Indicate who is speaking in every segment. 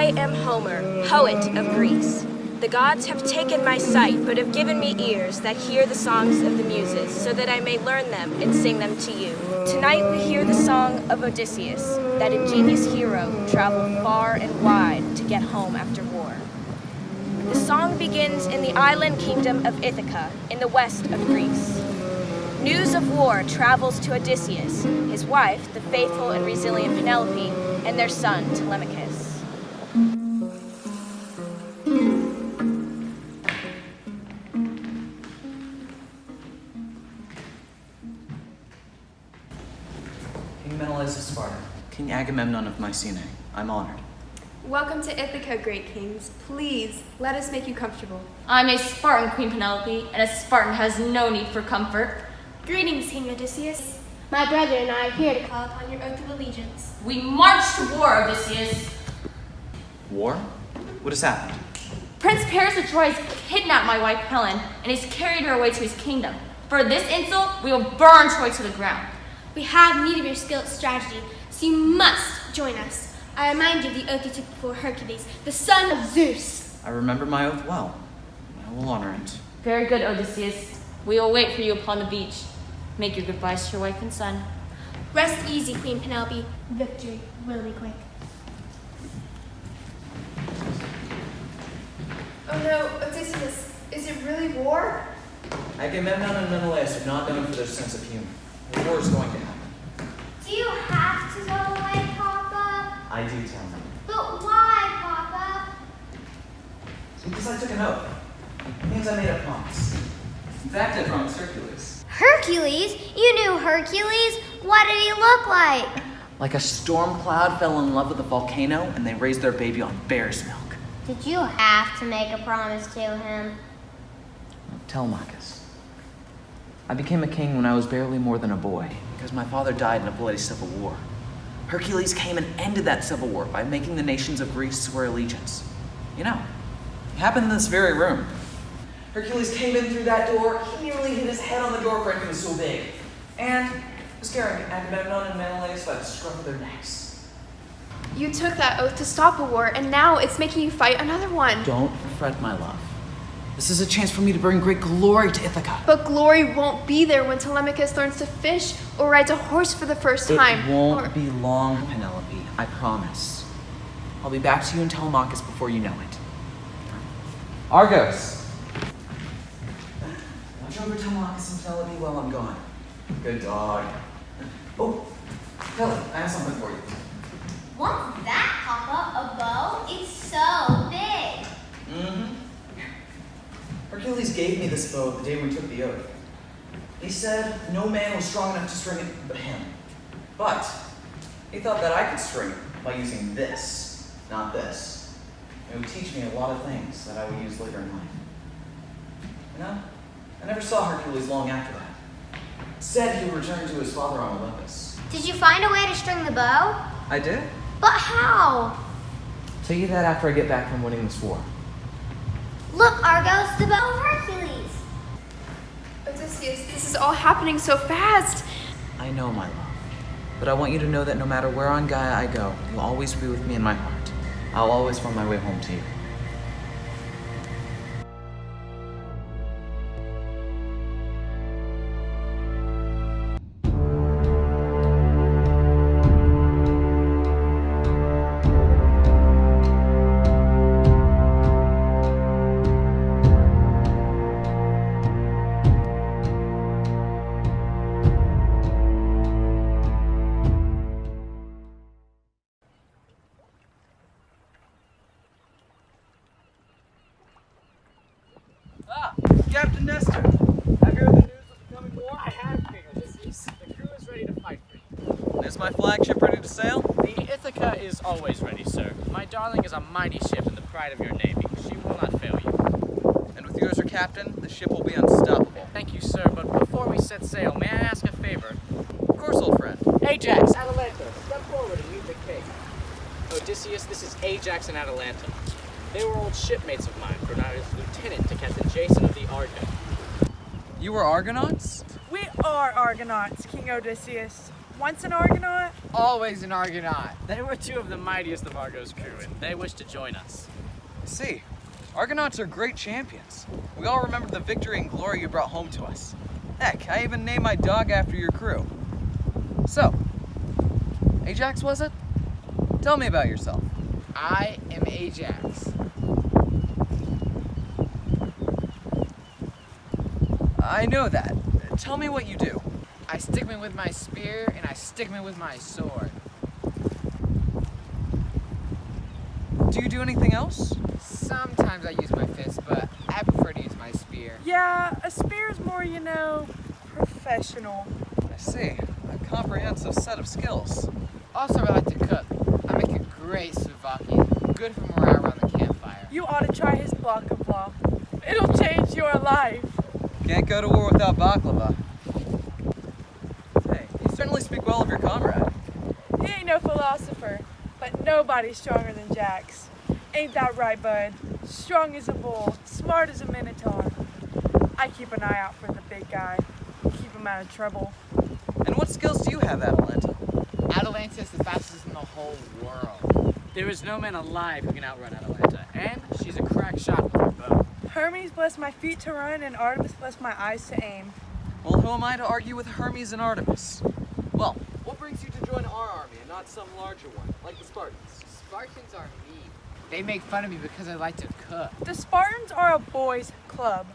Speaker 1: I am Homer, poet of Greece. The gods have taken my sight, but have given me ears that hear the songs of the muses, so that I may learn them and sing them to you. Tonight we hear the song of Odysseus, that ingenious hero who traveled far and wide to get home after war. The song begins in the island kingdom of Ithaca, in the west of Greece. News of war travels to Odysseus, his wife, the faithful and resilient Penelope, and their son, Telemachus.
Speaker 2: King Menelaus of Sparta, King Agamemnon of Mycenae, I'm honored.
Speaker 3: Welcome to Ithaca, great kings. Please, let us make you comfortable.
Speaker 4: I'm a Spartan, Queen Penelope, and a Spartan has no need for comfort.
Speaker 5: Greetings, King Odysseus. My brother and I are here to call upon your oath of allegiance.
Speaker 4: We march to war, Odysseus.
Speaker 2: War? What has happened?
Speaker 4: Prince Paris of Troy has kidnapped my wife Helen and has carried her away to his kingdom. For this insult, we will burn Troy to the ground.
Speaker 5: We have need of your skill at strategy, so you must join us. I remind you of the oath you took before Hercules, the son of Zeus.
Speaker 2: I remember my oath well. I will honor it.
Speaker 4: Very good, Odysseus. We will wait for you upon the beach. Make your goodbyes to your wife and son.
Speaker 5: Rest easy, Queen Penelope. Victory will be quick.
Speaker 3: Oh no, Odysseus, is it really war?
Speaker 2: Agamemnon and Menelaus are not known for their sense of humor. The war is going to happen.
Speaker 6: Do you have to go away, Papa?
Speaker 2: I do tell them.
Speaker 6: But why, Papa?
Speaker 2: Because I took an oath. It means I made a promise. In fact, I promised Hercules.
Speaker 6: Hercules? You knew Hercules? What did he look like?
Speaker 2: Like a storm cloud fell in love with a volcano and they raised their baby on bear's milk.
Speaker 6: Did you have to make a promise to him?
Speaker 2: Telemachus. I became a king when I was barely more than a boy because my father died in a bloody civil war. Hercules came and ended that civil war by making the nations of Greece swear allegiance. You know, it happened in this very room. Hercules came in through that door, he nearly hit his head on the door frame, it was so big, and was carrying Agamemnon and Menelaus by the scruff of their necks.
Speaker 3: You took that oath to stop a war, and now it's making you fight another one.
Speaker 2: Don't fret, my love. This is a chance for me to bring great glory to Ithaca.
Speaker 3: But glory won't be there when Telemachus learns to fish or rides a horse for the first time.
Speaker 2: It won't be long, Penelope, I promise. I'll be back to you in Telemachus before you know it. Argos! Watch over Telemachus and Penelope while I'm gone. Good dog. Oh, Kelly, I have something for you.
Speaker 6: What's that, Papa? A bow? It's so big.
Speaker 2: Mm-hmm. Hercules gave me this bow the day we took the oath. He said no man was strong enough to string it but him. But he thought that I could string it by using this, not this. It would teach me a lot of things that I would use later in life. You know, I never saw Hercules long after that. Said he would return to his father on Olympus.
Speaker 6: Did you find a way to string the bow?
Speaker 2: I did.
Speaker 6: But how?
Speaker 2: I'll tell you that after I get back from winning this war.
Speaker 6: Look, Argos, the bow of Hercules.
Speaker 3: Odysseus, this is all happening so fast.
Speaker 2: I know, my love. But I want you to know that no matter where on Gaia I go, you'll always be with me in my heart. I'll always find my way home to you.
Speaker 7: Captain Nestor, have you heard the news of the coming war? I have, King Odysseus. The crew is ready to fight for you.
Speaker 2: Is my flagship ready to sail?
Speaker 7: The Ithaca is always ready, sir. My darling is a mighty ship and the pride of your navy. She will not fail you.
Speaker 2: And with you as your captain, the ship will be unstoppable.
Speaker 7: Thank you, sir, but before we set sail, may I ask a favor?
Speaker 2: Of course, old friend.
Speaker 7: Ajax, Atalanta, step forward and meet the king. Odysseus, this is Ajax and Atalanta. They were old shipmates of mine, for I was lieutenant to Captain Jason of the Argo.
Speaker 2: You were Argonauts?
Speaker 8: We are Argonauts, King Odysseus. Once an Argonaut?
Speaker 9: Always an Argonaut.
Speaker 7: They were two of the mightiest of Argo's crew, and they wish to join us.
Speaker 2: See, Argonauts are great champions. We all remember the victory and glory you brought home to us. Heck, I even named my dog after your crew. So, Ajax was it? Tell me about yourself.
Speaker 9: I am Ajax.
Speaker 2: I know that. Tell me what you do.
Speaker 9: I stick me with my spear and I stick me with my sword.
Speaker 2: Do you do anything else?
Speaker 9: Sometimes I use my fist, but I prefer to use my spear.
Speaker 8: Yeah, a spear's more, professional.
Speaker 2: I see. A comprehensive set of skills.
Speaker 9: Also, I like to cook. I make a great souvlaki, good for morale around the campfire.
Speaker 8: You ought to try his baklava. It'll change your life.
Speaker 2: Can't go to war without baklava. Hey, you certainly speak well of your comrade.
Speaker 8: He ain't no philosopher, but nobody's stronger than Jax. Ain't that right, bud? Strong as a bull, smart as a minotaur. I keep an eye out for the big guy. Keep him out of trouble.
Speaker 2: And what skills do you have, Atalanta?
Speaker 9: Atalanta is the fastest in the whole world.
Speaker 7: There is no man alive who can outrun Atalanta, and she's a crack shot with her bow.
Speaker 8: Hermes blessed my feet to run, and Artemis blessed my eyes to aim.
Speaker 2: Well, who am I to argue with Hermes and Artemis? Well, what brings you to join our army and not some larger one, like the Spartans?
Speaker 9: Spartans are mean. They make fun of me because I like to cook.
Speaker 8: The Spartans are a boys' club.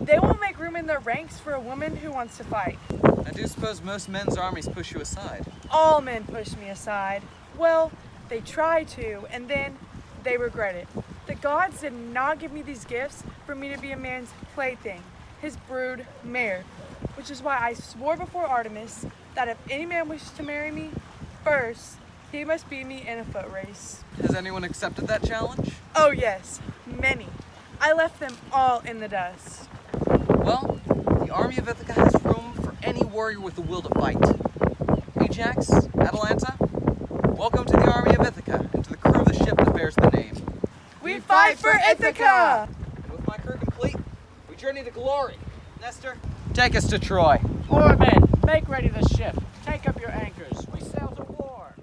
Speaker 8: They won't make room in their ranks for a woman who wants to fight.
Speaker 2: I do suppose most men's armies push you aside.
Speaker 8: All men push me aside. Well, they try to, and then they regret it. The gods did not give me these gifts for me to be a man's plaything, his brood mare, which is why I swore before Artemis that if any man wishes to marry me, first, he must beat me in a foot race.
Speaker 2: Has anyone accepted that challenge?
Speaker 8: Oh yes, many. I left them all in the dust.
Speaker 2: Well, the army of Ithaca has room for any warrior with the will to fight. Ajax, Atalanta, welcome to the army of Ithaca and to the crew of the ship that bears the name.
Speaker 8: We fight for Ithaca!
Speaker 2: And with my crew complete, we journey to glory. Nestor, take us to Troy.
Speaker 7: Oarmen, make ready the ship. Take up your anchors. We sail to war.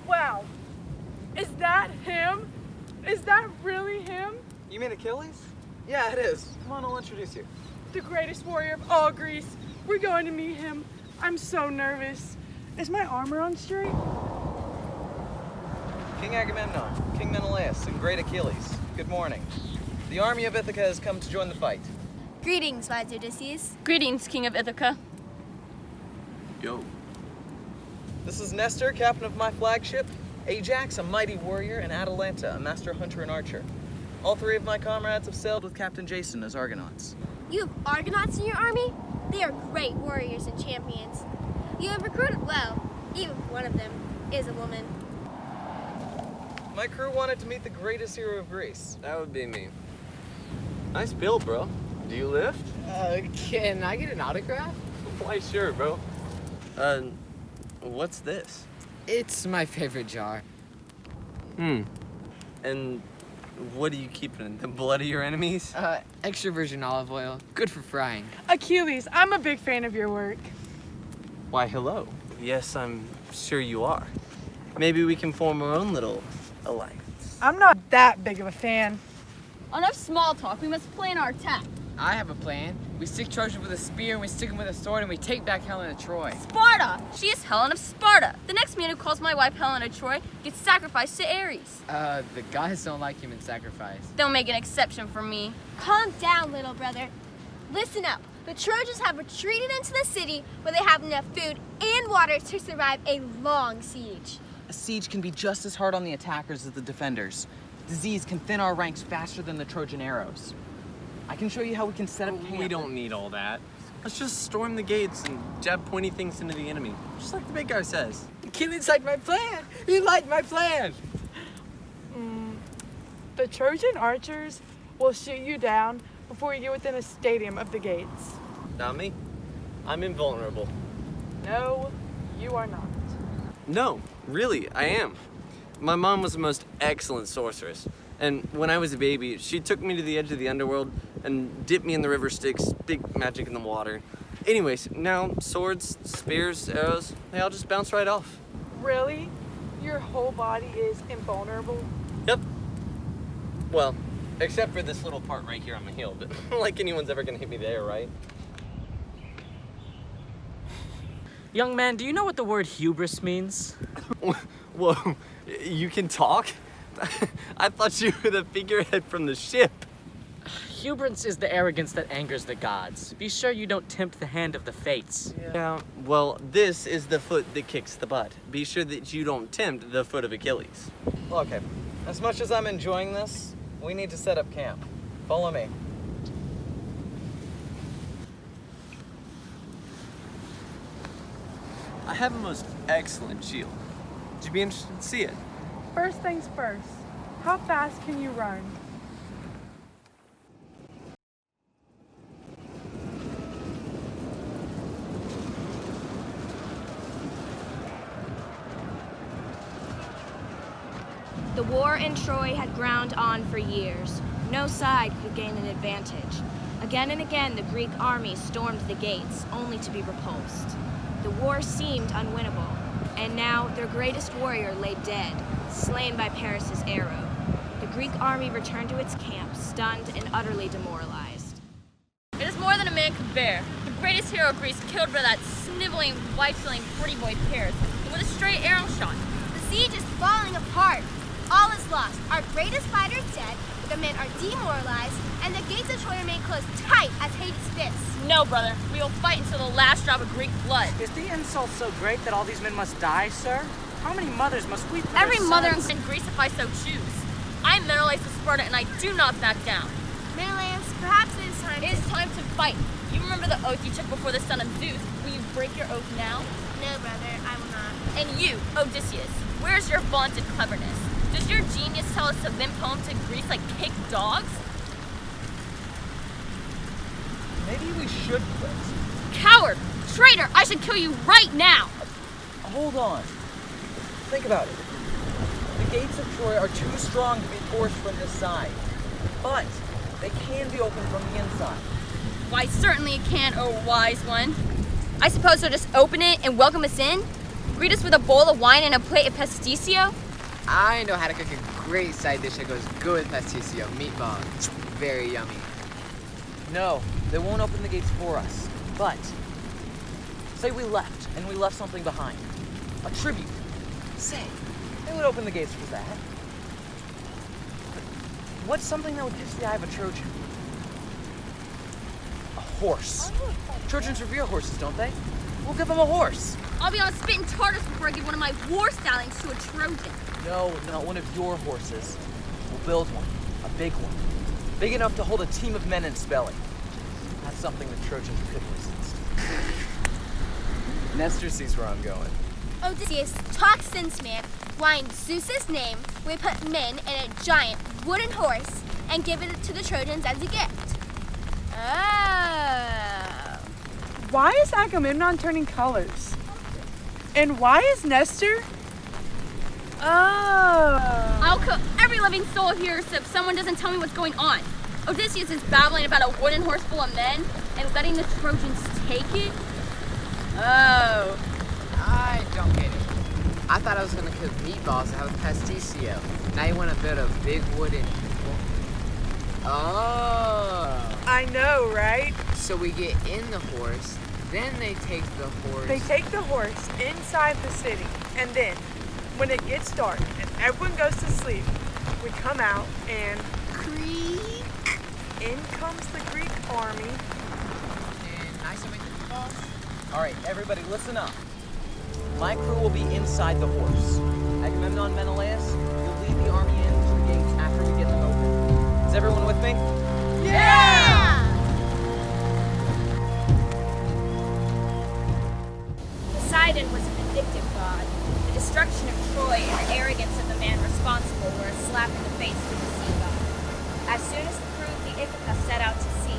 Speaker 8: Wow, is that him? Is that really him?
Speaker 2: You mean Achilles? Yeah, it is. Come on, I'll introduce you.
Speaker 8: The greatest warrior of all Greece. We're going to meet him. I'm so nervous. Is my armor on straight?
Speaker 2: King Agamemnon, King Menelaus, and great Achilles. Good morning. The army of Ithaca has come to join the fight.
Speaker 5: Greetings, wise Odysseus.
Speaker 4: Greetings, King of Ithaca.
Speaker 2: Yo. This is Nestor, captain of my flagship, Ajax, a mighty warrior, and Atalanta, a master hunter and archer. All three of my comrades have sailed with Captain Jason as Argonauts.
Speaker 5: You have Argonauts in your army? They are great warriors and champions. You have recruited well, even if one of them is a woman.
Speaker 2: My crew wanted to meet the greatest hero of Greece.
Speaker 10: That would be me. Nice build, bro. Do you lift?
Speaker 9: Can I get an autograph?
Speaker 10: Why, sure, bro. What's this?
Speaker 9: It's my favorite jar.
Speaker 10: And what do you keep in it? The blood of your enemies?
Speaker 9: Extra virgin olive oil, good for frying.
Speaker 8: Achilles, I'm a big fan of your work.
Speaker 10: Why, hello. Yes, I'm sure you are. Maybe we can form our own little alliance.
Speaker 8: I'm not that big of a fan.
Speaker 4: Enough small talk. We must plan our attack.
Speaker 9: I have a plan. We stick Trojan with a spear, and we stick him with a sword, and we take back Helen to Troy.
Speaker 4: Sparta! She is Helen of Sparta. The next man who calls my wife Helen of Troy gets sacrificed to Ares.
Speaker 9: The gods don't like human sacrifice.
Speaker 4: They'll make an exception for me.
Speaker 5: Calm down, little brother. Listen up. The Trojans have retreated into the city where they have enough food and water to survive a long siege.
Speaker 2: A siege can be just as hard on the attackers as the defenders. Disease can thin our ranks faster than the Trojan arrows. I can show you how we can set up camp.
Speaker 10: We don't need all that. Let's just storm the gates and jab pointy things into the enemy, just like the big guy says.
Speaker 9: Achilles liked my plan. He liked my plan.
Speaker 8: The Trojan archers will shoot you down before you get within a stadium of the gates.
Speaker 10: Not me. I'm invulnerable.
Speaker 8: No, you are not.
Speaker 10: No, really, I am. My mom was the most excellent sorceress. And when I was a baby, she took me to the edge of the underworld and dipped me in the river Styx, big magic in the water. Anyways, now swords, spears, arrows, they all just bounce right off.
Speaker 8: Really? Your whole body is invulnerable?
Speaker 10: Yep. Well, except for this little part right here on my heel, but like anyone's ever gonna hit me there, right?
Speaker 7: Young man, do you know what the word hubris means?
Speaker 10: Whoa, you can talk? I thought you were the figurehead from the ship.
Speaker 7: Hubris is the arrogance that angers the gods. Be sure you don't tempt the hand of the fates.
Speaker 10: Yeah, well, this is the foot that kicks the butt. Be sure that you don't tempt the foot of Achilles.
Speaker 2: Okay, as much as I'm enjoying this, we need to set up camp. Follow me.
Speaker 10: I have a most excellent shield. Would you be interested to see it?
Speaker 8: First things first, how fast can you run?
Speaker 1: The war in Troy had ground on for years. No side could gain an advantage. Again and again, the Greek army stormed the gates, only to be repulsed. The war seemed unwinnable, and now their greatest warrior lay dead, slain by Paris's arrow. The Greek army returned to its camp, stunned and utterly demoralized.
Speaker 4: It is more than a man could bear. The greatest hero of Greece killed by that sniveling, wife-killing pretty boy Paris with a stray arrow shot.
Speaker 5: The siege is falling apart. All is lost. Our greatest fighter is dead, the men are demoralized, and the gates of Troy remain closed tight as Hades' fists.
Speaker 4: No, brother. We will fight until the last drop of Greek blood.
Speaker 7: Is the insult so great that all these men must die, sir? How many mothers must weep for
Speaker 4: Every
Speaker 7: their
Speaker 4: mother
Speaker 7: sons?
Speaker 4: in Greece if I so choose. I am Menelaus of Sparta, and I do not back down.
Speaker 5: Menelaus, perhaps it is time
Speaker 4: It is time to fight. You remember the oath you took before the son of Zeus. Will you break your oath now?
Speaker 5: No, brother, I will not.
Speaker 4: And you, Odysseus, where's your vaunted cleverness? Does your genius tell us to limp home to Greece like kicked dogs?
Speaker 2: Maybe we should quit.
Speaker 4: Coward! Traitor! I should kill you right now!
Speaker 2: Hold on. Think about it. The gates of Troy are too strong to be forced from this side, but they can be opened from the inside.
Speaker 4: Why, certainly it can, oh wise one. I suppose they'll just open it and welcome us in? Greet us with a bowl of wine and a plate of pasticcio?
Speaker 9: I know how to cook a great side dish that goes good with pasticcio, meatballs. Very yummy.
Speaker 2: No, they won't open the gates for us. But say we left, and we left something behind. A tribute. Say, they would open the gates for that. But what's something that would catch the eye of a Trojan? A horse. Trojans revere horses, don't they? We'll give them a horse.
Speaker 4: I'll be on spitting Tartarus before I give one of my war stallions to a Trojan.
Speaker 2: No, not one of your horses. We'll build one. A big one. Big enough to hold a team of men in its belly. That's something the Trojans couldn't resist. Nestor sees where I'm going.
Speaker 5: Odysseus, talk sense, man. Why, in Zeus's name, we put men in a giant wooden horse and give it to the Trojans as a gift. Oh.
Speaker 8: Why is Agamemnon turning colors? And why is Nestor? Oh.
Speaker 4: I'll kill every living soul here if someone doesn't tell me what's going on. Odysseus is babbling about a wooden horse full of men and letting the Trojans take it? Oh.
Speaker 9: I don't get it. I thought I was gonna cook meatballs and have a pasticcio. Now you wanna build a big wooden... Oh.
Speaker 8: I know, right?
Speaker 9: So we get in the horse, then they take the horse...
Speaker 8: They take the horse inside the city, and then, when it gets dark and everyone goes to sleep, we come out and... Creak! In comes the Greek army.
Speaker 9: And I still make the meatballs?
Speaker 2: All right, everybody, listen up. My crew will be inside the horse. Agamemnon, Menelaus, you'll lead the army in to the gates after we get them open. Is everyone with me?
Speaker 5: Yeah!
Speaker 1: Poseidon was a vindictive god. The destruction of Troy and the arrogance of the man responsible were a slap in the face to the sea god. As soon as the crew of the Ithaca set out to sea,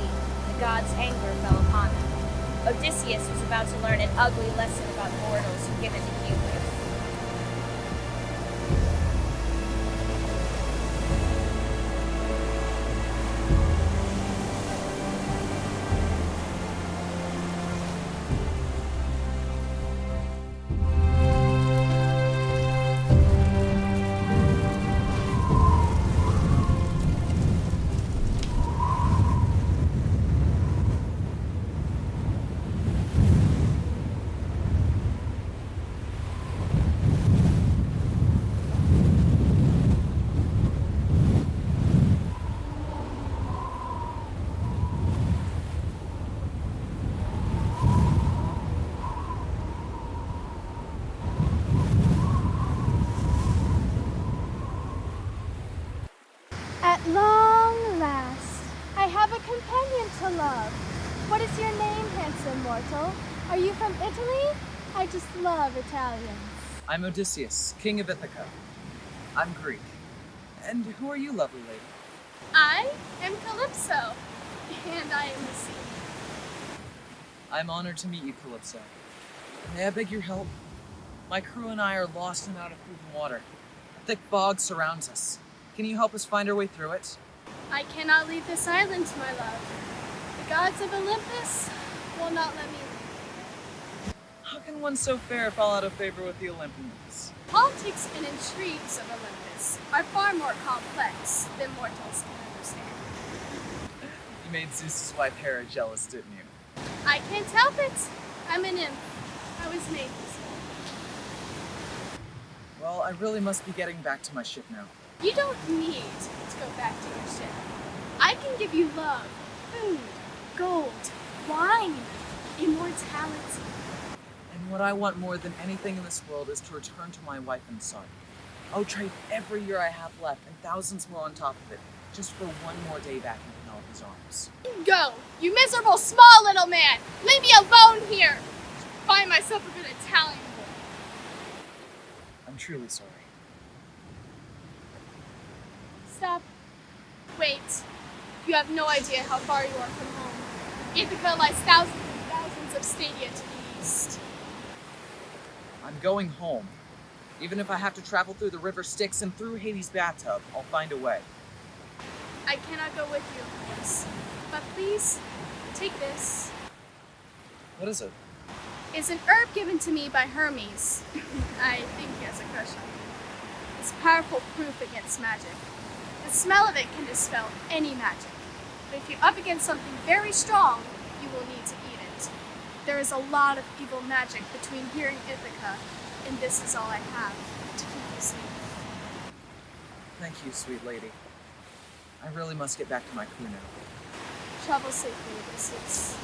Speaker 1: the gods' anger fell upon them. Odysseus was about to learn an ugly lesson about mortals given to hubris.
Speaker 5: At long last, I have a companion to love. What is your name, handsome mortal? Are you from Italy? I just love Italians.
Speaker 2: I'm Odysseus, king of Ithaca. I'm Greek. And who are you, lovely lady?
Speaker 4: I am Calypso, and I am the sea.
Speaker 2: I'm honored to meet you, Calypso. May I beg your help? My crew and I are lost and out of food and water. A thick fog surrounds us. Can you help us find our way through it?
Speaker 4: I cannot leave this island, my love. The gods of Olympus will not let me leave.
Speaker 2: How can one so fair fall out of favor with the Olympians?
Speaker 4: Politics and intrigues of Olympus are far more complex than mortals can understand.
Speaker 2: You made Zeus's wife Hera jealous, didn't you?
Speaker 4: I can't help it. I'm a nymph. I was made this way.
Speaker 2: Well, I really must be getting back to my ship now.
Speaker 4: You don't need to go back to your ship. I can give you love, food, gold, wine, immortality.
Speaker 2: And what I want more than anything in this world is to return to my wife and son. I would trade every year I have left and thousands more on top of it, just for one more day back in Penelope's arms.
Speaker 4: Go, you miserable small little man! Leave me alone here! Find myself a good Italian boy.
Speaker 2: I'm truly sorry.
Speaker 4: Stop. Wait. You have no idea how far you are from home. Ithaca lies thousands and thousands of stadia to the east.
Speaker 2: I'm going home. Even if I have to travel through the river Styx and through Hades' bathtub, I'll find a way.
Speaker 4: I cannot go with you, of course. But please, take this.
Speaker 2: What is it?
Speaker 4: It's an herb given to me by Hermes. I think he has a crush on me. It's powerful proof against magic. The smell of it can dispel any magic. But if you're up against something very strong, you will need to eat it. There is a lot of evil magic between here and Ithaca, and this is all I have to keep you safe.
Speaker 2: Thank you, sweet lady. I really must get back to my crew now.
Speaker 4: Travel safely, Odysseus.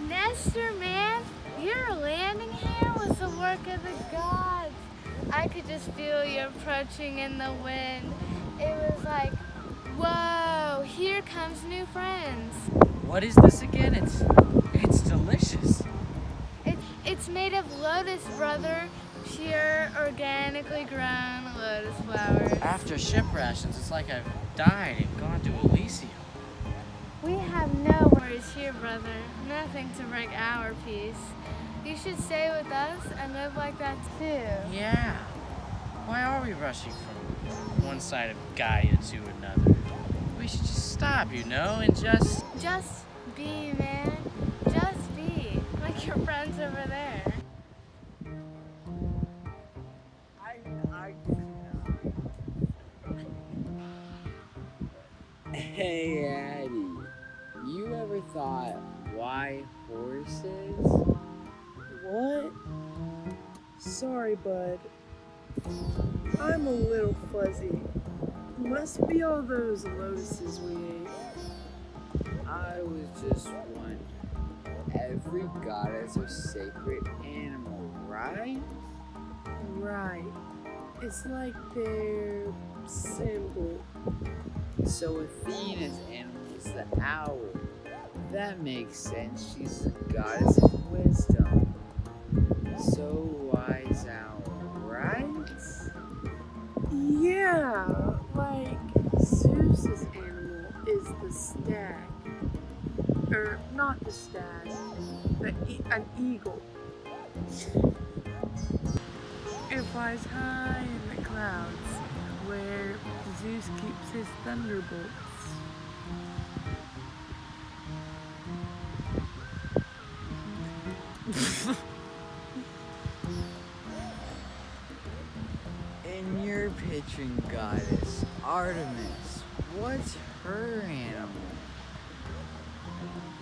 Speaker 5: Nestor, man, your landing here was the work of the gods. I could just feel you approaching in the wind. It was like, whoa, here comes new friends.
Speaker 7: What is this again? It's delicious.
Speaker 5: It's made of lotus, brother. Pure, organically grown lotus flowers.
Speaker 7: After ship rations, it's like I've died and gone to Elysium.
Speaker 5: We have no worries here, brother. Nothing to break our peace. You should stay with us and live like that too.
Speaker 7: Yeah. Why are we rushing from one side of Gaia to another? We should just stop, and just...
Speaker 5: Just be, man. Just be. Like your friends over there.
Speaker 9: Hey, Addie. You ever thought, why horses?
Speaker 8: What? Sorry, bud. I'm a little fuzzy. Must be all those lotuses we ate.
Speaker 9: I was just wondering. Every god has a sacred animal, right?
Speaker 8: Right. It's like their symbol.
Speaker 9: So Athena's animal is the owl. That makes sense. She's the goddess of wisdom. So wise out, right?
Speaker 8: Yeah, like Zeus's animal is the stag. Or not the stag, an eagle. It flies high in the clouds, where Zeus keeps his thunderbolts.
Speaker 9: And your patron goddess, Artemis, what's her animal?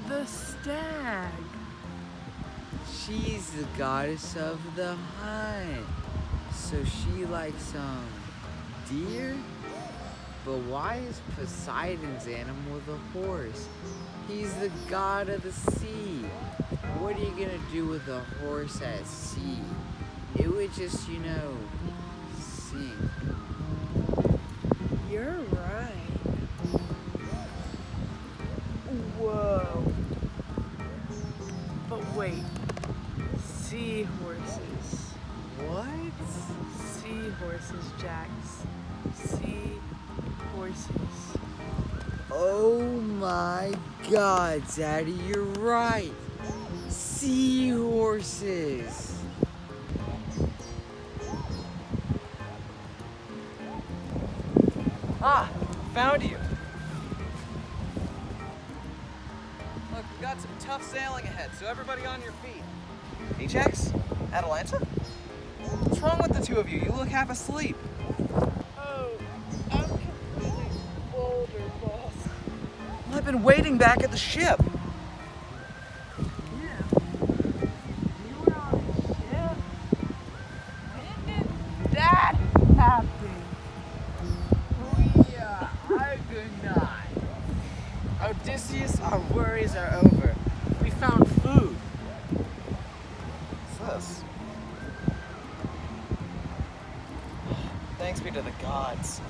Speaker 8: The stag.
Speaker 9: She's the goddess of the hunt. So she likes deer? But why is Poseidon's animal the horse? He's the god of the sea. What are you gonna do with a horse at sea? It would just, sink.
Speaker 8: You're right. Whoa. But wait. Seahorses.
Speaker 9: What?
Speaker 8: Seahorses, Jax. Seahorses.
Speaker 9: Oh my god, Daddy, you're right. Seahorses.
Speaker 2: Ah, found you. Look, we got some tough sailing ahead, so everybody on your feet. Ajax? Atalanta? What's wrong with the two of you? You look half asleep.
Speaker 8: Oh, I'm completely older, boss.
Speaker 2: Well, I've been waiting back at the ship.
Speaker 8: Yeah. You were on a ship? When did that happen?
Speaker 7: Good night. Odysseus, our worries are over. We found food.
Speaker 2: What's this? Thanks be to the gods.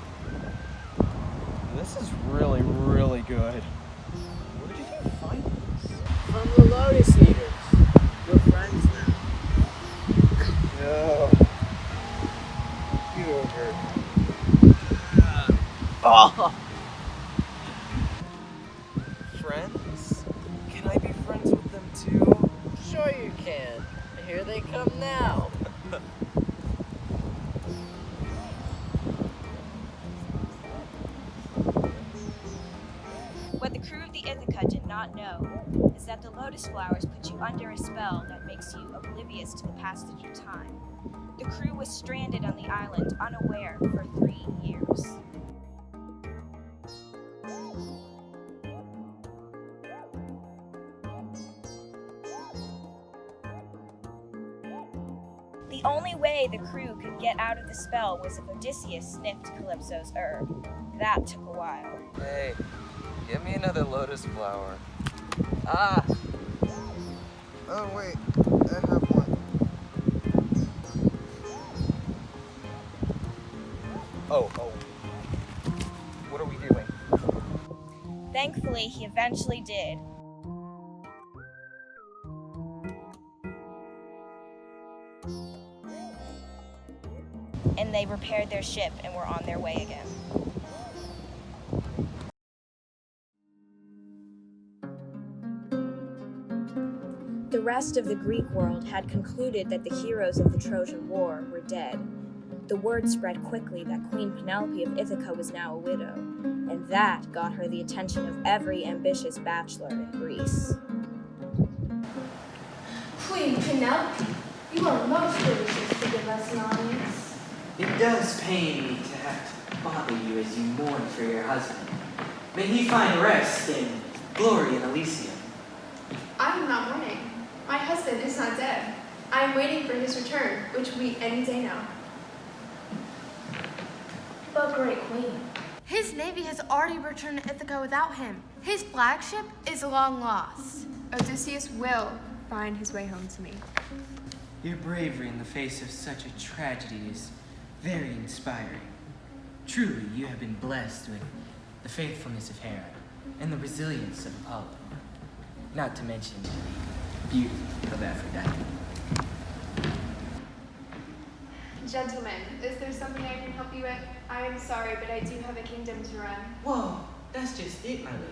Speaker 2: This is really, really good. Where did you find this?
Speaker 7: From the Lotus Eaters. We're friends now.
Speaker 2: No. Get over it. Oh. Friends? Can I be friends with them too?
Speaker 7: Sure you can. Here they come now.
Speaker 1: What the crew of the Ithaca did not know is that the lotus flowers put you under a spell that makes you oblivious to the passage of time. The crew was stranded on the island unaware for 3 years. The only way the crew could get out of the spell was if Odysseus sniffed Calypso's herb. That took a while.
Speaker 2: Hey, give me another lotus flower. Ah! Oh, wait, I have one. Oh. What are we doing?
Speaker 1: Thankfully, he eventually did. And they repaired their ship and were on their way again. The rest of the Greek world had concluded that the heroes of the Trojan War were dead. The word spread quickly that Queen Penelope of Ithaca was now a widow, and that got her the attention of every ambitious bachelor in Greece.
Speaker 3: Queen Penelope, you are most gracious to give us an audience.
Speaker 11: It does pain me to have to bother you as you mourn for your husband. May he find rest in glory in Elysium.
Speaker 3: I am not mourning. My husband is not dead. I am waiting for his return, which will be any day now. But great queen.
Speaker 5: His navy has already returned to Ithaca without him. His flagship is long lost.
Speaker 3: Odysseus will find his way home to me.
Speaker 11: Your bravery in the face of such a tragedy is very inspiring. Truly, you have been blessed with the faithfulness of Hera and the resilience of Apollo, not to mention the beauty of Aphrodite.
Speaker 3: Gentlemen, is there something I can help you with? I am sorry, but I do have a kingdom to run.
Speaker 11: Whoa, that's just it, my lady.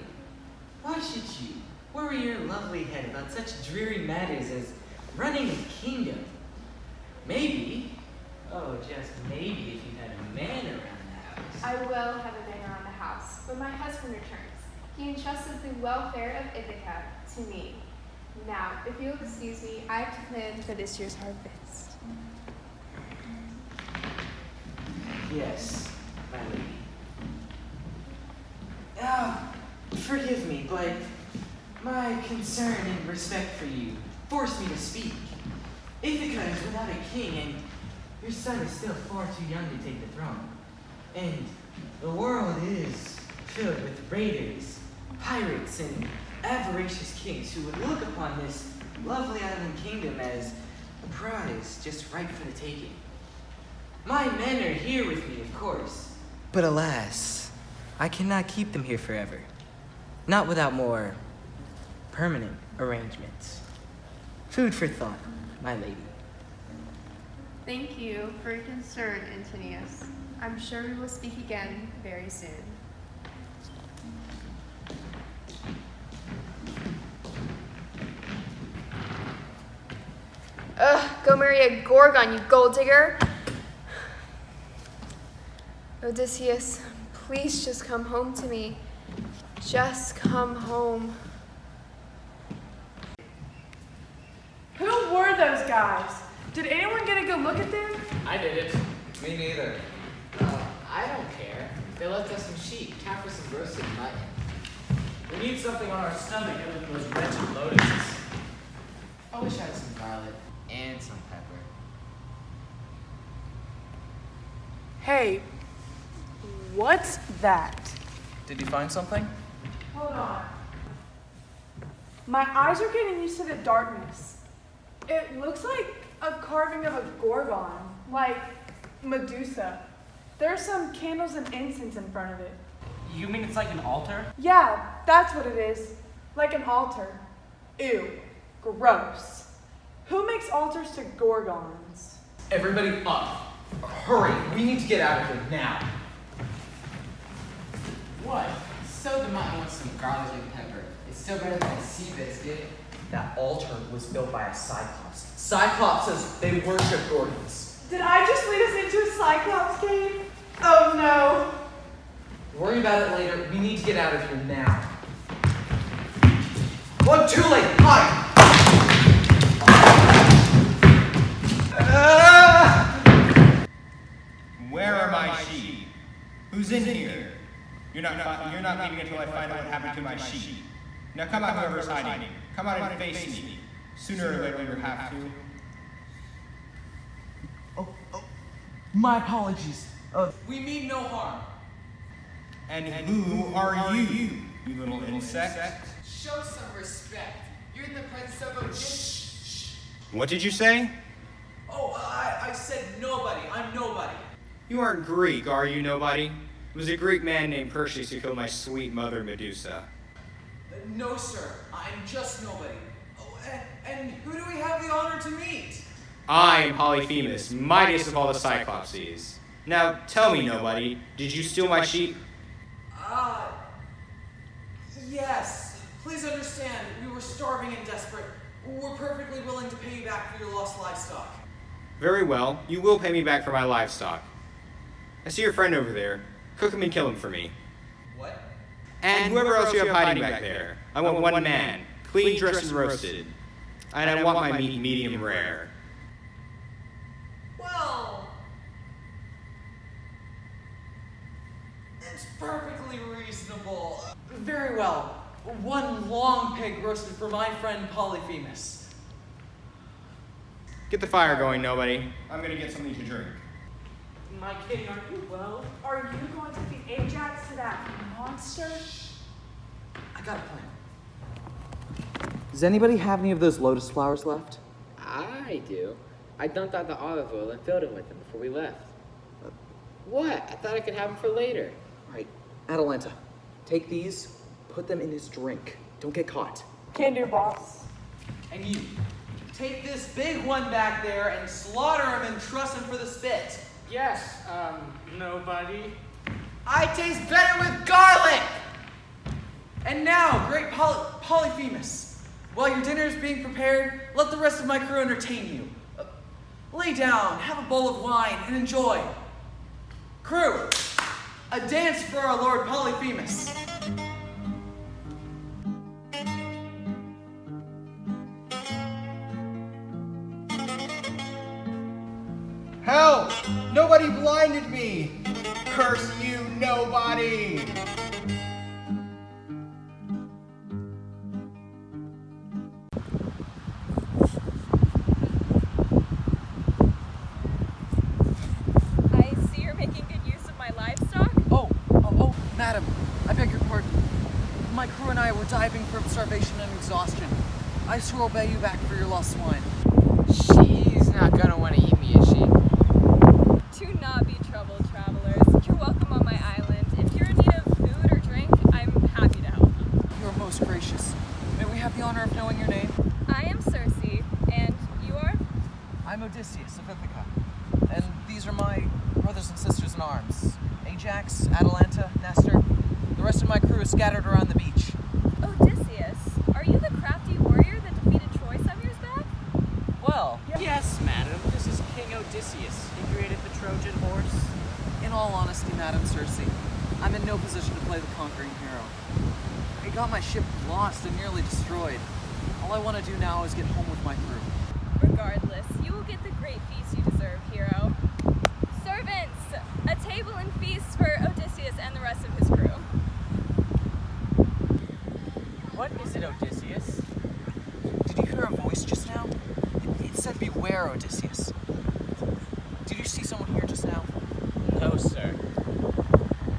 Speaker 11: Why should you worry your lovely head about such dreary matters as running a kingdom? Maybe, oh, just maybe, if you had a man around the house.
Speaker 3: I will have a man around the house when my husband returns. He entrusted the welfare of Ithaca to me. Now, if you'll excuse me, I have to plan for this year's harvest.
Speaker 11: Yes, my lady. Forgive me, but my concern and respect for you forced me to speak. Ithaca is without a king, and your son is still far too young to take the throne. And the world is filled with raiders, pirates, and avaricious kings who would look upon this lovely island kingdom as a prize just ripe for the taking. My men are here with me, of course. But alas, I cannot keep them here forever. Not without more permanent arrangements. Food for thought, my lady.
Speaker 3: Thank you for your concern, Antonius. I'm sure we will speak again very soon.
Speaker 12: Ugh, go marry a Gorgon, you gold digger. Odysseus, please just come home to me. Just come home.
Speaker 8: Who were those guys? Did anyone get a good look at them?
Speaker 7: I did it.
Speaker 2: Me neither.
Speaker 7: I don't care. They left us some sheep, time for some roasted mutton.
Speaker 2: We need something on our stomach other than those wretched lotuses.
Speaker 9: I wish I had some garlic and some pepper.
Speaker 8: Hey, what's that?
Speaker 2: Did you find something?
Speaker 8: Hold on. My eyes are getting used to the darkness. It looks like a carving of a Gorgon, like Medusa. There's some candles and incense in front of it.
Speaker 11: You mean it's like an altar?
Speaker 8: Yeah, that's what it is. Like an altar. Ew. Gross. Who makes altars to Gorgons?
Speaker 2: Everybody up. Hurry, we need to get out of here now.
Speaker 9: What? So the mutton wants some garlic and pepper. It's still better than a sea biscuit.
Speaker 2: That altar was built by a Cyclops. Cyclopses, they worship Gorgons.
Speaker 8: Did I just lead us into a Cyclops cave? Oh no.
Speaker 2: Worry about it later. We need to get out of here now. What? Too late. Hide.
Speaker 13: Where are my sheep? Who's in here? You're not leaving until I find out what happened to my sheep. Now come out, whoever's hiding. Come out and face me. Sooner or later you have to.
Speaker 2: My apologies.
Speaker 7: We mean no harm.
Speaker 13: And who are you, you little insect?
Speaker 9: Show some respect. You're in the presence of Odysseus.
Speaker 13: What did you say?
Speaker 7: Oh, I said nobody. I'm nobody.
Speaker 13: You aren't Greek, are you, nobody? It was a Greek man named Perseus who killed my sweet mother, Medusa.
Speaker 7: No, sir. I'm just nobody. Oh, and who do we have the honor to meet?
Speaker 13: I am Polyphemus, mightiest of all the Cyclopses. Now, tell me, nobody, did you steal my sheep?
Speaker 7: Yes. Please understand, we were starving and desperate. We're perfectly willing to pay you back for your lost livestock.
Speaker 13: Very well, you will pay me back for my livestock. I see your friend over there. Cook him and kill him for me.
Speaker 7: What?
Speaker 13: And whoever else you have hiding back there. I want one man, clean dressed and roasted. And I want my meat medium rare.
Speaker 7: Well, it's perfectly reasonable. Very well. One long pig roasted for my friend Polyphemus.
Speaker 13: Get the fire going, nobody. I'm gonna get something to drink.
Speaker 8: My king, are you well? Are you going to feed Ajax to that monster?
Speaker 2: I got a plan. Does anybody have any of those lotus flowers left?
Speaker 9: I do. I dumped out the olive oil and filled him with them before we left. What? I thought I could have them for later.
Speaker 2: All right, Atalanta, take these, put them in his drink. Don't get caught.
Speaker 8: Can do, boss.
Speaker 7: And you,
Speaker 2: Take this big one back there and slaughter him and truss him for the spit.
Speaker 7: Yes, nobody.
Speaker 2: I taste better with garlic! And now, great Polyphemus, while your dinner is being prepared, let the rest of my crew entertain you. Lay down, have a bowl of wine, and enjoy. Crew, a dance for our Lord Polyphemus.
Speaker 13: Help! Nobody blinded me! Curse you, nobody!
Speaker 14: I see you're making good use of my livestock.
Speaker 2: Oh, madam, I beg your pardon. My crew and I were diving from starvation and exhaustion. I shall obey you back for your lost swine.
Speaker 9: She's not gonna want to eat me, is she?
Speaker 14: Do not be troubled, travelers. You're welcome on my island. If you're in need of food or drink, I'm happy to help.
Speaker 2: You are most gracious. May we have the honor of knowing your name?
Speaker 14: I am Circe, and you are?
Speaker 2: I'm Odysseus of Ithaca. And these are my brothers and sisters in arms. Ajax, Atalanta, Nestor. The rest of my crew is scattered around the beach.
Speaker 14: Odysseus, are you the crafty warrior that defeated Troy some years back?
Speaker 2: Well,
Speaker 7: Yes, madam. This is King Odysseus. He created the Trojan horse.
Speaker 2: in all honesty, Madam Circe, I'm in no position to play the conquering hero. I got my ship lost and nearly destroyed. All I want to do now is get home with my crew.
Speaker 14: Regardless, you will get the great feast you deserve, hero. Servants, a table and feast for Odysseus and the rest of his crew.
Speaker 7: What is it, Odysseus?
Speaker 2: Did you hear a voice just now? It said, "Beware, Odysseus." Did you see someone here just now?
Speaker 7: No, sir.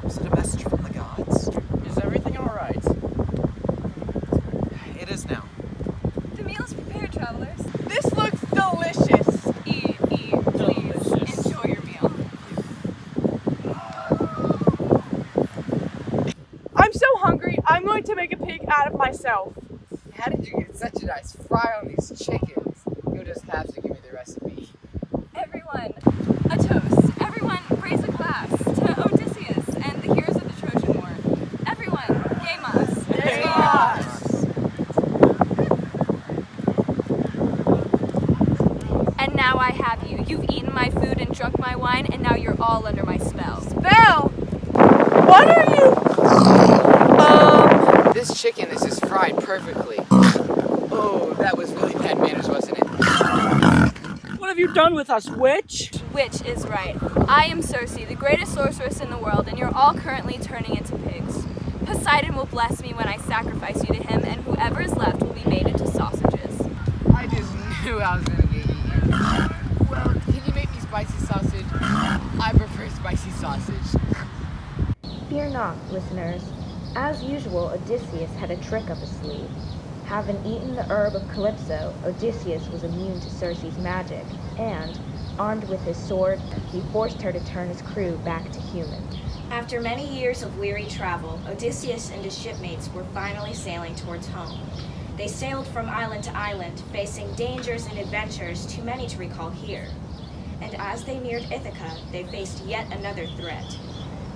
Speaker 2: Was it a message from the gods?
Speaker 7: Is everything all right?
Speaker 2: It is now.
Speaker 14: The meal is prepared, travelers.
Speaker 8: This looks delicious.
Speaker 14: Eat, please. Enjoy your meal.
Speaker 8: I'm so hungry, I'm going to make a pig out of myself.
Speaker 9: How did you get such a nice fry on these chickens? You'll just have to give me the recipe.
Speaker 14: Everyone, a toast. Everyone, raise a glass to Odysseus and the heroes of the Trojan War. Everyone, Gamos. And now I have you. You've eaten my food and drunk my wine, and now you're all under my spell.
Speaker 8: Spell? What are you?
Speaker 9: This chicken is just fried perfectly. Oh, that was really bad manners, wasn't it?
Speaker 15: What have you done with us, witch?
Speaker 1: Witch is right. I am Circe, the greatest sorceress in the world, and you're all currently turning into pigs. Poseidon will bless me when I sacrifice you to him, and whoever is left will be made into sausages.
Speaker 9: I just knew I was gonna get eaten. Well, can you make me spicy sausage? I prefer spicy sausage.
Speaker 16: Fear not, listeners. As usual, Odysseus had a trick up his sleeve. Having eaten the herb of Calypso, Odysseus was immune to Circe's magic, and, armed with his sword, he forced her to turn his crew back to human.
Speaker 1: After many years of weary travel, Odysseus and his shipmates were finally sailing towards home. They sailed from island to island, facing dangers and adventures too many to recall here. And as they neared Ithaca, they faced yet another threat.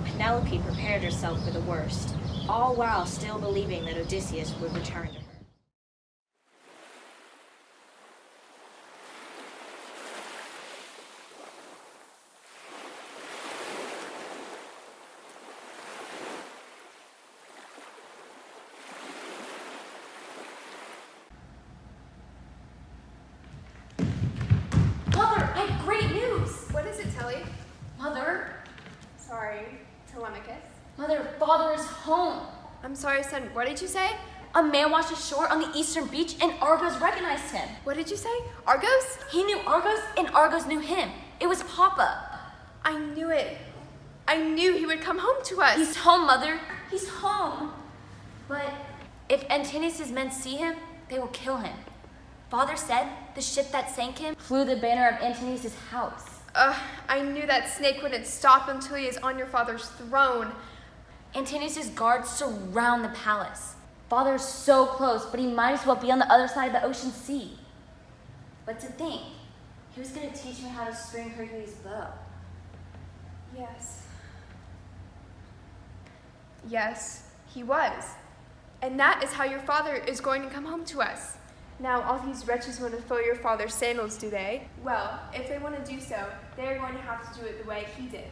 Speaker 1: Penelope prepared herself for the worst, all while still believing that Odysseus would return to her.
Speaker 17: Mother, I have great news!
Speaker 3: What is it, Telly?
Speaker 17: Mother,
Speaker 3: Sorry, Telemachus.
Speaker 17: Mother, Father is home.
Speaker 3: I'm sorry, son. What did you say?
Speaker 17: A man washed ashore on the eastern beach and Argos recognized him.
Speaker 3: What did you say? Argos?
Speaker 17: He knew Argos and Argos knew him. It was Papa.
Speaker 3: I knew it. I knew he would come home to us.
Speaker 17: He's home, Mother. He's home. But if Antinous' men see him, they will kill him. Father said the ship that sank him flew the banner of Antinous' house.
Speaker 3: I knew that snake wouldn't stop until he is on your father's throne.
Speaker 17: Antinous' guards surround the palace. Father is so close, but he might as well be on the other side of the ocean sea. But to think, he was going to teach me how to string Hercules' bow.
Speaker 3: Yes. Yes, he was. And that is how your father is going to come home to us. Now, all these wretches want to fill your father's sandals, do they? Well, if they want to do so, they are going to have to do it the way he did.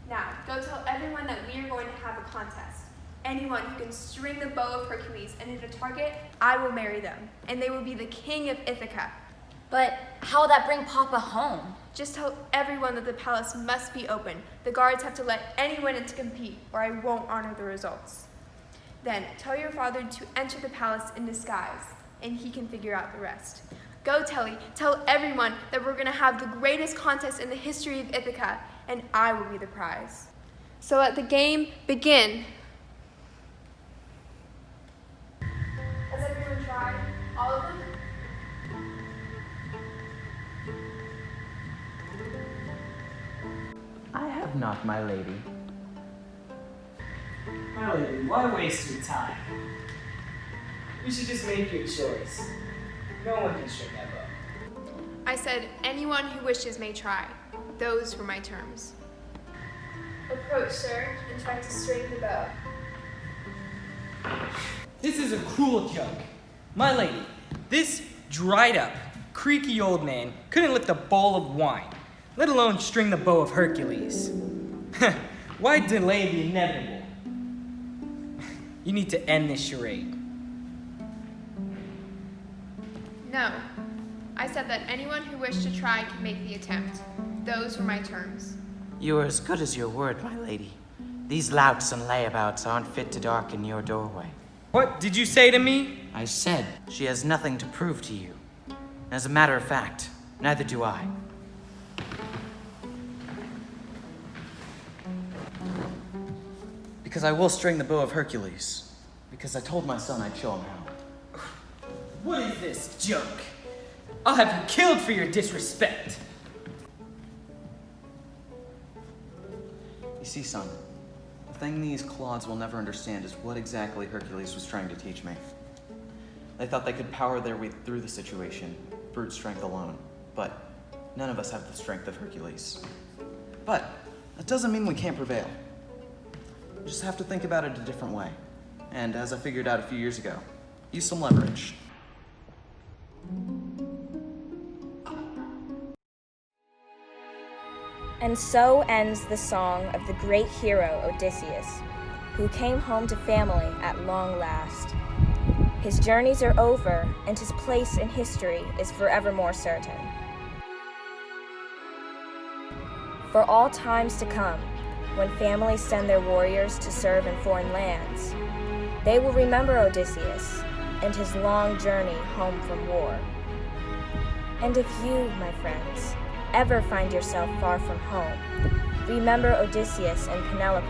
Speaker 3: Now, go tell everyone that we are going to have a contest. Anyone who can string the bow of Hercules and hit a target, I will marry them, and they will be the king of Ithaca.
Speaker 17: But how will that bring Papa home?
Speaker 3: Just tell everyone that the palace must be open. The guards have to let anyone in to compete, or I won't honor the results. Then tell your father to enter the palace in disguise, and he can figure out the rest. Go, Telly, tell everyone that we're going to have the greatest contest in the history of Ithaca, and I will be the prize. So let the game begin. Has everyone tried? All of them?
Speaker 11: I have not, my lady.
Speaker 18: My lady, why waste your time? You should just make your choice. No one can string that bow.
Speaker 3: I said anyone who wishes may try. Those were my terms. Approach, sir, and try to string the bow.
Speaker 18: This is a cruel joke. My lady, this dried up, creaky old man couldn't lift a bowl of wine, let alone string the bow of Hercules. Why delay the inevitable? You need to end this charade.
Speaker 3: No. I said that anyone who wished to try could make the attempt. Those were my terms.
Speaker 11: You are as good as your word, my lady. These louts and layabouts aren't fit to darken your doorway.
Speaker 18: What did you say to me?
Speaker 11: I said she has nothing to prove to you. As a matter of fact, neither do I. Because I will string the bow of Hercules. Because I told my son I'd show him how.
Speaker 18: What is this joke? I'll have you killed for your disrespect.
Speaker 2: You see, son, the thing these clods will never understand is what exactly Hercules was trying to teach me. They thought they could power their way through the situation, brute strength alone, but none of us have the strength of Hercules. But that doesn't mean we can't prevail. We just have to think about it a different way. And as I figured out a few years ago, use some leverage.
Speaker 1: And so ends the song of the great hero Odysseus, who came home to family at long last. His journeys are over, and his place in history is forevermore certain. For all times to come, when families send their warriors to serve in foreign lands, they will remember Odysseus and his long journey home from war. And if you, my friends, ever find yourself far from home, remember Odysseus and Penelope,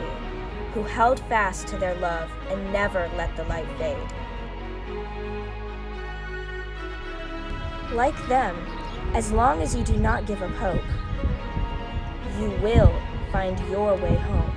Speaker 1: who held fast to their love and never let the light fade. Like them, as long as you do not give up hope, you will find your way home.